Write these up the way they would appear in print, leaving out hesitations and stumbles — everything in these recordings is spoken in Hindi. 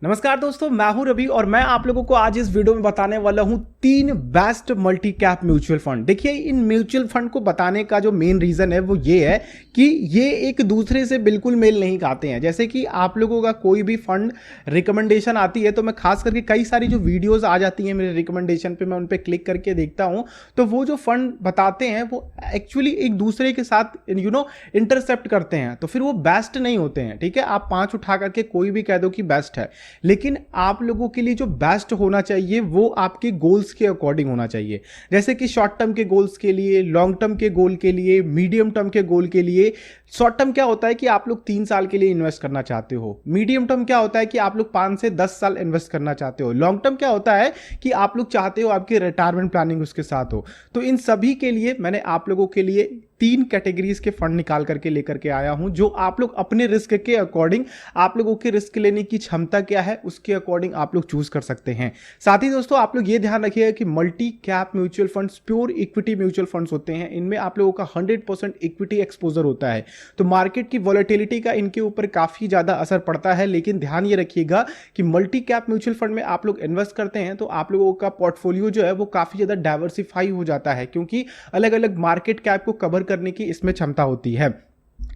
नमस्कार दोस्तों, मैं हूं रवि और मैं आप लोगों को आज इस वीडियो में बताने वाला हूं 3 best multi cap mutual fund. देखिए, इन म्यूचुअल फंड को बताने का जो मेन रीजन है वो ये है कि ये एक दूसरे से बिल्कुल मेल नहीं खाते हैं। जैसे कि आप लोगों का कोई भी फंड रिकमेंडेशन आती है तो मैं खास करके कई सारी जो वीडियोज आ जाती हैं मेरे रिकमेंडेशन पे, मैं उन पर क्लिक करके देखता हूं तो वो जो फंड बताते हैं वो एक्चुअली एक दूसरे के साथ इंटरसेप्ट करते हैं, तो फिर वो बेस्ट नहीं होते हैं। ठीक है, आप 5 उठा करके कोई भी कह दो कि बेस्ट है, लेकिन आप लोगों के लिए जो बेस्ट होना चाहिए वो आपके गोल्स के अकॉर्डिंग होना चाहिए। जैसे कि शॉर्ट टर्म के गोल्स के लिए, लॉन्ग टर्म के गोल के लिए, मीडियम टर्म के गोल के लिए। शॉर्ट टर्म क्या होता है कि आप लोग 3 साल के लिए इन्वेस्ट करना चाहते हो। मीडियम टर्म क्या होता है कि आप लोग 5 से 10 साल इन्वेस्ट करना चाहते हो। लॉन्ग टर्म क्या होता है कि आप लोग चाहते हो आपकी रिटायरमेंट प्लानिंग उसके साथ हो। तो इन सभी के लिए मैंने आप लोगों के लिए 3 कैटेगरीज के फंड निकाल करके लेकर के आया हूं, जो आप लोग अपने रिस्क के अकॉर्डिंग, आप लोगों के रिस्क लेने की क्षमता क्या है उसके अकॉर्डिंग आप लोग चूज कर सकते हैं। साथ ही दोस्तों, आप लोग ये ध्यान रखिएगा कि multi cap mutual funds pure equity mutual funds होते हैं। इनमें आप लोगों का 100% इक्विटी एक्सपोजर होता है, तो मार्केट की वॉलेटिलिटी का इनके ऊपर काफी ज्यादा असर पड़ता है। लेकिन ध्यान ये रखिएगा कि मल्टी कैप म्यूचुअल फंड में आप लोग इन्वेस्ट करते हैं तो आप लोगों का पोर्टफोलियो जो है वो काफी ज्यादा डाइवर्सिफाई हो जाता है, क्योंकि अलग अलग मार्केट कैप को कवर करने की इसमें क्षमता होती है।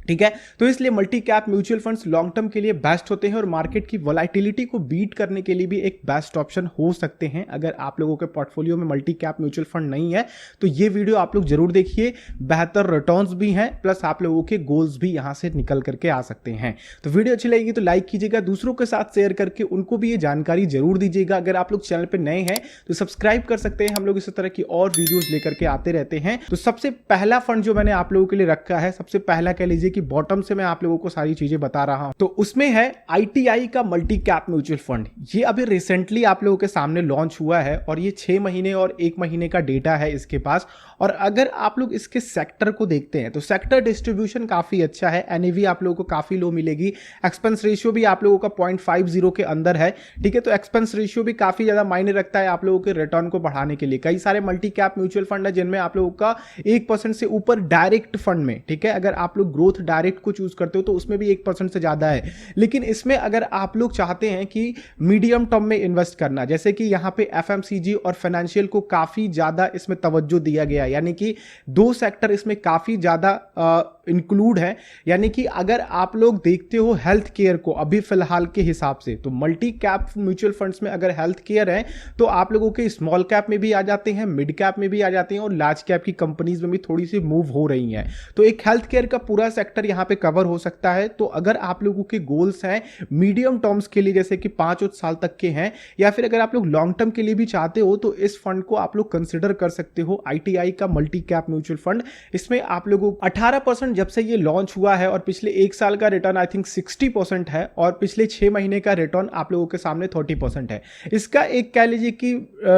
ठीक है, तो इसलिए multi cap mutual funds long term के लिए बेस्ट होते हैं और मार्केट की वोलेटिलिटी को बीट करने के लिए भी एक बेस्ट ऑप्शन हो सकते हैं। अगर आप लोगों के पोर्टफोलियो में मल्टी कैप म्यूचुअल फंड नहीं है तो ये वीडियो आप लोग जरूर देखिए। बेहतर रिटर्न्स भी हैं, प्लस आप लोगों के गोल्स भी यहां से निकल करके आ सकते हैं। तो वीडियो अच्छी लगेगी तो लाइक कीजिएगा, दूसरों के साथ शेयर करके उनको भी ये जानकारी जरूर दीजिएगा। अगर आप लोग चैनल पर नए हैं तो सब्सक्राइब कर सकते हैं, हम लोग इस तरह की और वीडियोज लेकर के आते रहते हैं। तो सबसे पहला फंड जो मैंने आप लोगों के लिए रखा है, सबसे पहला कह लीजिए कि बॉटम से मैं आप लोगों को सारी चीजें बता रहा हूं, तो उसमें है ITI का मल्टी कैप म्यूचुअल फंड। ये अभी रिसेंटली आप लोगों के सामने लॉन्च हुआ है और ये 6 महीने और 1 महीने का डेटा है इसके पास। और अगर आप लोग इसके सेक्टर को देखते हैं तो सेक्टर डिस्ट्रीब्यूशन काफी अच्छा है। NAV आप लोगों को काफी लो मिलेगी। एक्सपेंस रेशियो भी आप लोगों का 0.50 के अंदर है। ठीक है, तो एक्सपेंस रेशियो भी काफी ज्यादा मायने रखता है आप लोगों के रिटर्न को बढ़ाने के लिए। कई सारे मल्टी कैप म्यूचुअल फंड है जिनमें आप लोगों का 1% से ऊपर डायरेक्ट फंड में, ठीक है, अगर आप लोग ग्रोथ डायरेक्ट को चूज करते हो तो उसमें भी 1% से ज्यादा है। लेकिन इसमें अगर आप लोग चाहते हैं कि मीडियम टर्म में इन्वेस्ट करना, जैसे कि यहां पे FMCG और फाइनेंशियल को काफी ज्यादा इसमें तवज्जो दिया गया, यानी कि 2 सेक्टर इसमें काफी ज्यादा इंक्लूड है। यानी कि अगर आप लोग देखते हो हेल्थ केयर को अभी फिलहाल के हिसाब से, तो मल्टी कैप म्यूचुअल फंड्स में अगर हेल्थ केयर है तो आप लोगों के स्मॉल कैप में भी आ जाते हैं, मिड कैप में भी आ जाते हैं और लार्ज कैप की कंपनीज में भी थोड़ी सी मूव हो रही हैं। तो एक हेल्थ केयर का पूरा सेक्टर यहां पे कवर हो सकता है। तो अगर आप लोगों के गोल्स हैं मीडियम टर्म्स के लिए, जैसे कि 5 साल तक के हैं, या फिर अगर आप लोग लॉन्ग टर्म के लिए भी चाहते हो, तो इस फंड को आप लोग कंसिडर कर सकते हो। ITI का मल्टी कैप म्यूचुअल फंड, इसमें आप लोगों 18% जब से ये लॉन्च हुआ है और पिछले 1 साल का रिटर्न आई थिंक 60% है और पिछले 6 महीने का रिटर्न आप लोगों के सामने 30% है। इसका एक कह लीजिए कि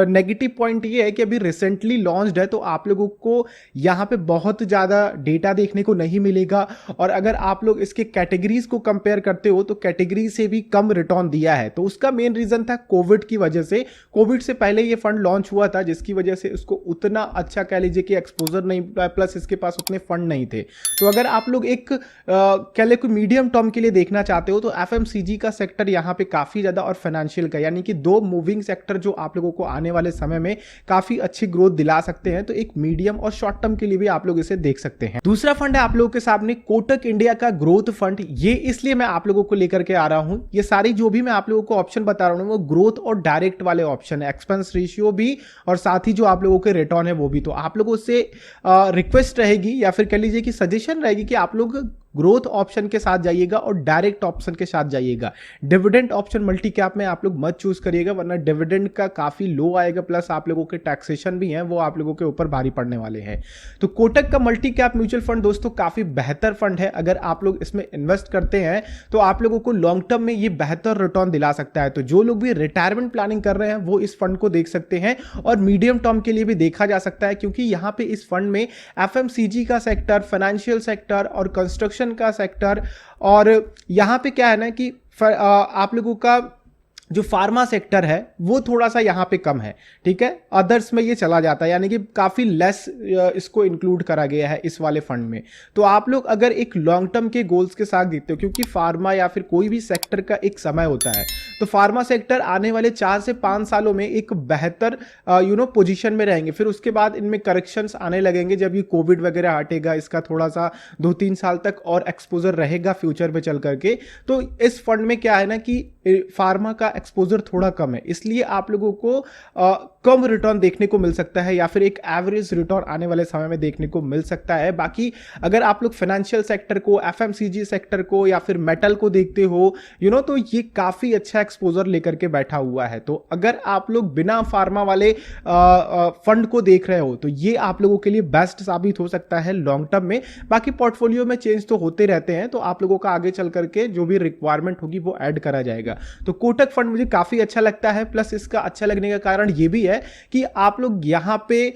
नेगेटिव पॉइंट ये है कि अभी रिसेंटली लॉन्च्ड है, तो आप लोगों को यहां पे बहुत ज्यादा डेटा देखने को नहीं मिलेगा। और अगर आप लोग इसके कैटेगरीज को कंपेयर करते हो तो कैटेगरी से भी कम रिटर्न दिया है। तो उसका मेन रीजन था कोविड की वजह से। कोविड से पहले ये फंड लॉन्च हुआ था, जिसकी वजह से उसको उतना अच्छा कह लीजिए कि एक्सपोजर नहीं, प्लस इसके पास उतने फंड नहीं थे। तो अगर आप लोग एक कह ले कोई मीडियम टर्म के लिए देखना चाहते हो तो FMCG का सेक्टर यहां पे काफी ज्यादा, और फाइनेंशियल का, यानी कि 2 मूविंग सेक्टर जो आप लोगों को आने वाले समय में काफी अच्छी ग्रोथ दिला सकते हैं। तो एक मीडियम और शॉर्ट टर्म के लिए भी आप लोग इसे देख सकते हैं। दूसरा फंड है आप लोगों के सामने कोटक इंडिया का ग्रोथ फंड। ये इसलिए मैं आप लोगों को लेकर के आ रहा हूं, ये सारी जो भी मैं आप लोगों को ऑप्शन बता रहा हूं वो ग्रोथ और डायरेक्ट वाले ऑप्शन है, एक्सपेंस रेशियो भी और साथ ही जो आप लोगों के रिटर्न है वो भी। तो आप लोगों से रिक्वेस्ट रहेगी या फिर कह लीजिए कि सजेशन रहेगी कि आप लोग ग्रोथ ऑप्शन के साथ जाइएगा और डायरेक्ट ऑप्शन के साथ जाइएगा। डिविडेंड ऑप्शन मल्टी कैप में आप लोग मत चूज करिएगा, वरना डिविडेंड का काफी लो आएगा, प्लस आप लोगों के टैक्सेशन भी हैं वो आप लोगों के ऊपर भारी पड़ने वाले हैं। तो कोटक का मल्टी कैप म्यूचुअल फंड दोस्तों काफी बेहतर फंड है। अगर आप लोग इसमें इन्वेस्ट करते हैं तो आप लोगों को लॉन्ग टर्म में ये बेहतर रिटर्न दिला सकता है। तो जो लोग भी रिटायरमेंट प्लानिंग कर रहे हैं वो इस फंड को देख सकते हैं, और मीडियम टर्म के लिए भी देखा जा सकता है, क्योंकि यहां पे इस फंड में FMCG का सेक्टर, फाइनेंशियल सेक्टर और कंस्ट्रक्शन का सेक्टर, और यहां पे क्या है ना कि आप लोगों का जो फार्मा सेक्टर है वो थोड़ा सा यहाँ पे कम है, ठीक है, अदर्स में ये चला जाता है, यानी कि काफ़ी लेस इसको इंक्लूड करा गया है इस वाले फंड में। तो आप लोग अगर एक लॉन्ग टर्म के गोल्स के साथ देखते हो, क्योंकि फार्मा या फिर कोई भी सेक्टर का एक समय होता है, तो फार्मा सेक्टर आने वाले 4 से 5 सालों में एक बेहतर पोजीशन में रहेंगे। फिर उसके बाद इनमें करेक्शंस आने लगेंगे जब ये कोविड वगैरह हटेगा, इसका थोड़ा सा 2-3 साल तक और एक्सपोजर रहेगा फ्यूचर में चल करके। तो इस फंड में क्या है ना कि फार्मा का एक्सपोजर थोड़ा कम है, इसलिए आप लोगों को कम रिटर्न देखने को मिल सकता है, या फिर एक एवरेज रिटर्न आने वाले समय में देखने को मिल सकता है। बाकी अगर आप लोग फाइनेंशियल सेक्टर को, एफएमसीजी सेक्टर को या फिर मेटल को देखते हो तो ये काफी अच्छा एक्सपोजर लेकर के बैठा हुआ है। तो अगर आप लोग बिना फार्मा वाले फंड को देख रहे हो तो ये आप लोगों के लिए बेस्ट साबित हो सकता है लॉन्ग टर्म में। बाकी पोर्टफोलियो में चेंज तो होते रहते हैं, तो आप लोगों का आगे चल करके जो भी रिक्वायरमेंट होगी वो ऐड करा जाएगा। तो कोटक फंड मुझे काफी अच्छा लगता है, प्लस इसका अच्छा लगने का कारण ये भी है कि आप लोग यहां पे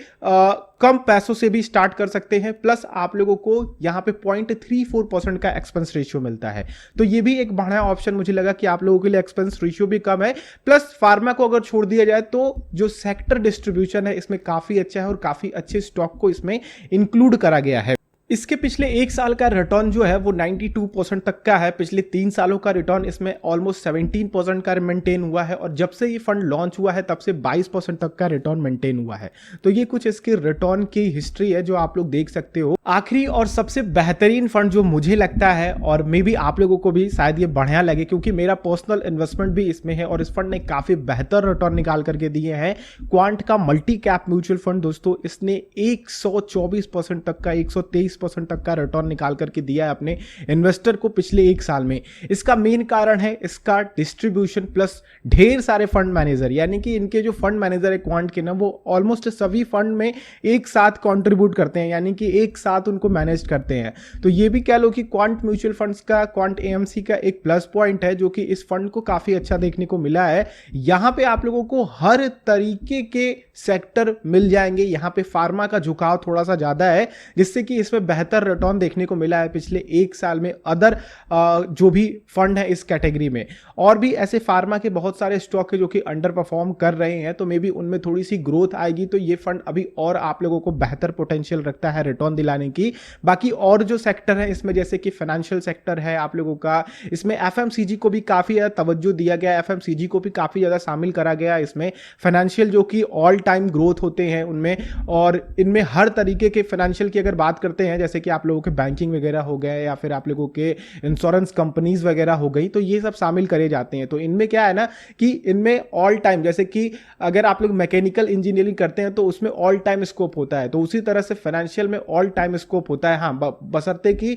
कम पैसों से भी स्टार्ट कर सकते हैं, प्लस आप लोगों को यहां पे 0.34% का एक्सपेंस रेशियो मिलता है। तो ये भी एक बढ़िया ऑप्शन मुझे लगा कि आप लोगों के लिए एक्सपेंस रेशियो भी कम है, प्लस फार्मा को अगर छोड़ दिया जाए तो जो सेक्टर डिस्ट्रीब्यूशन है इसमें काफी अच्छा है और काफी अच्छे स्टॉक को इसमें इंक्लूड करा गया है। इसके पिछले 1 साल का रिटर्न जो है वो 92% तक का है। पिछले 3 सालों का रिटर्न इसमें ऑलमोस्ट 17% का मेंटेन हुआ है, और जब से ये फंड लॉन्च हुआ है तब से 22% तक का रिटर्न मेंटेन हुआ है। तो ये कुछ इसके रिटर्न की हिस्ट्री है जो आप लोग देख सकते हो। आखिरी और सबसे बेहतरीन फंड जो मुझे लगता है, और मे बी आप लोगों को भी शायद ये बढ़िया लगे क्योंकि मेरा पर्सनल इन्वेस्टमेंट भी इसमें है और इस फंड ने काफी बेहतर रिटर्न निकाल करके दिए हैं, क्वांट का मल्टी कैप म्यूचुअल फंड। दोस्तों इसने 124% तक का, 123% तक का रिटर्न निकाल करके दिया है अपने इन्वेस्टर को पिछले 1 साल में। इसका मेन कारण है इसका डिस्ट्रीब्यूशन प्लस ढेर सारे फंड मैनेजर, यानी कि इनके जो फंड मैनेजर है क्वांट के ना, वो ऑलमोस्ट सभी फंड में एक साथ कंट्रीब्यूट करते हैं, यानी कि एक साथ उनको मैनेज करते हैं। तो ये भी कह लो कि क्वांट म्यूचुअल फंड्स का, क्वांट एएमसी का एक प्लस पॉइंट है जो कि इस फंड को काफी अच्छा देखने को मिला है। यहां पे आप लोगों को हर तरीके के सेक्टर मिल जाएंगे। यहां पे फार्मा का झुकाव थोड़ा सा ज्यादा है, जिससे कि इसमें बेहतर रिटर्न देखने को मिला है पिछले 1 साल में अदर जो भी फंड है इस कैटेगरी में। और भी ऐसे फार्मा के बहुत सारे स्टॉक है जो कि अंडर परफॉर्म कर रहे हैं, तो मे बी उनमें थोड़ी सी ग्रोथ आएगी, तो ये फंड अभी और आप लोगों को बेहतर पोटेंशियल रखता है रिटर्न दिलाने की। बाकी और जो सेक्टर है इसमें, जैसे कि फाइनेंशियल सेक्टर है आप लोगों का, इसमें एफएमसीजी को भी काफी ज्यादा तवज्जो दिया गया है, एफएमसीजी को भी काफी ज्यादा शामिल करा गया है इसमें। फाइनेंशियल जो कि ऑल टाइम ग्रोथ होते हैं उनमें, और इनमें हर तरीके के फाइनेंशियल की अगर बात करते हैं, जैसे कि आप लोगों के बैंकिंग वगैरह हो गए या फिर आप लोगों के इंश्योरेंस कंपनीज वगैरह हो गई, तो ये सब शामिल करे जाते हैं। तो इनमें क्या है ना कि इनमें ऑल टाइम, जैसे कि अगर आप लोग मैकेनिकल इंजीनियरिंग करते हैं तो उसमें ऑल टाइम स्कोप होता है, तो उसी तरह से फाइनेंशियल में ऑल टाइम स्कोप होता है। हाँ, बशर्ते कि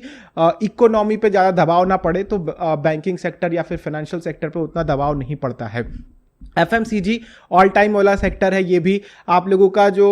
इकोनॉमी पे ज्यादा दबाव ना पड़े, तो बैंकिंग सेक्टर या फिर फाइनेंशियल सेक्टर पे उतना दबाव नहीं पड़ता है। एफएमसीजी ऑल टाइम वाला सेक्टर है, ये भी आप लोगों का जो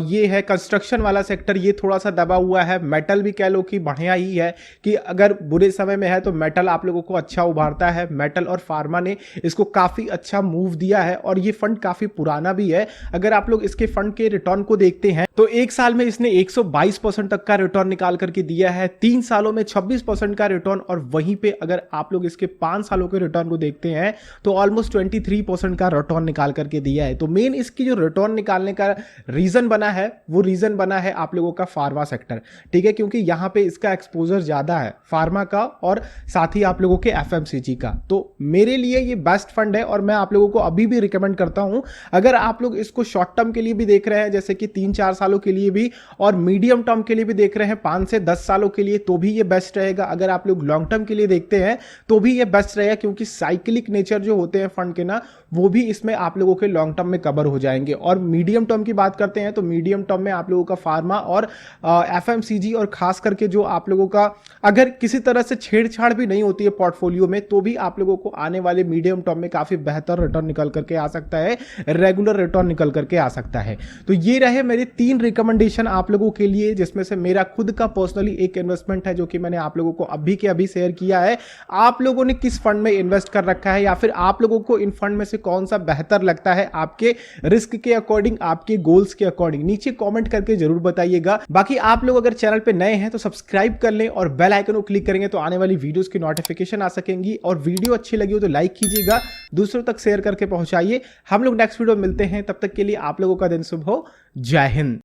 ये है कंस्ट्रक्शन वाला सेक्टर, ये थोड़ा सा दबा हुआ है। मेटल भी कह लो कि बढ़िया ही है, कि अगर बुरे समय में है तो मेटल आप लोगों को अच्छा उभारता है। मेटल और फार्मा ने इसको काफी अच्छा मूव दिया है, और ये फंड काफी पुराना भी है। अगर आप लोग इसके फंड के रिटर्न को देखते हैं तो 1 साल में इसने 122% तक का रिटर्न निकाल करके दिया है, 3 सालों में 26% का रिटर्न, और वहीं पे अगर आप लोग इसके 5 सालों के रिटर्न को देखते हैं तो ऑलमोस्ट 23% का रिटर्न निकाल करके दिया है। तो मेन इसकी जो रिटर्न निकालने का रीजन बना है, वो रीजन बना है आप लोगों का फार्मा सेक्टर, ठीक है, क्योंकि यहां पे इसका एक्सपोजर ज्यादा है फार्मा का, और साथ ही आप लोगों के एफएमसीजी का। तो मेरे लिए ये बेस्ट फंड है, और मैं आप लोगों को अभी भी रिकमेंड करता हूं। अगर आप लोग इसको शॉर्ट टर्म के लिए भी देख रहे हैं, जैसे कि 3-4 सालों के लिए भी, और मीडियम टर्म के लिए भी देख रहे हैं 5 से 10 सालों के लिए, तो भी ये बेस्ट रहेगा। अगर आप लोग लॉन्ग टर्म के लिए देखते हैं तो भी ये बेस्ट रहेगा, क्योंकि साइक्लिक नेचर जो होते हैं फंड के ना, वो भी इसमें आप लोगों के लॉन्ग टर्म में कवर हो जाएंगे। और मीडियम टर्म की बात करते हैं तो मीडियम टर्म में आप लोगों का फार्मा और एफएमसीजी, और खास करके जो आप लोगों का अगर किसी तरह से छेड़छाड़ भी नहीं होती है पोर्टफोलियो में, तो भी आप लोगों को आने वाले मीडियम टर्म में काफी बेहतर रिटर्न निकल करके आ सकता है, रेगुलर रिटर्न निकल करके आ सकता है। तो ये रहे मेरे 3 रिकमेंडेशन आप लोगों के लिए, जिसमें से मेरा खुद का पर्सनली एक इन्वेस्टमेंट है जो कि मैंने आप लोगों को अभी के अभी शेयर किया है। आप लोगों ने किस फंड में इन्वेस्ट कर रखा है, या फिर आप लोगों को इन फंड में से कौन सा बेहतर लगता है आपके रिस्क के अकॉर्डिंग, आपके गोल्स के अकॉर्डिंग, नीचे कमेंट करके जरूर बताइएगा। बाकी आप लोग अगर चैनल पे नए हैं तो सब्सक्राइब कर लें और बेल आइकन को क्लिक करेंगे तो आने वाली वीडियोस की नोटिफिकेशन आ सकेंगी। और वीडियो अच्छी लगी हो तो लाइक कीजिएगा, दूसरों तक शेयर करके पहुंचाइए। हम लोग नेक्स्ट वीडियो में मिलते हैं, तब तक के लिए आप लोगों का दिन शुभ हो। जय हिंद।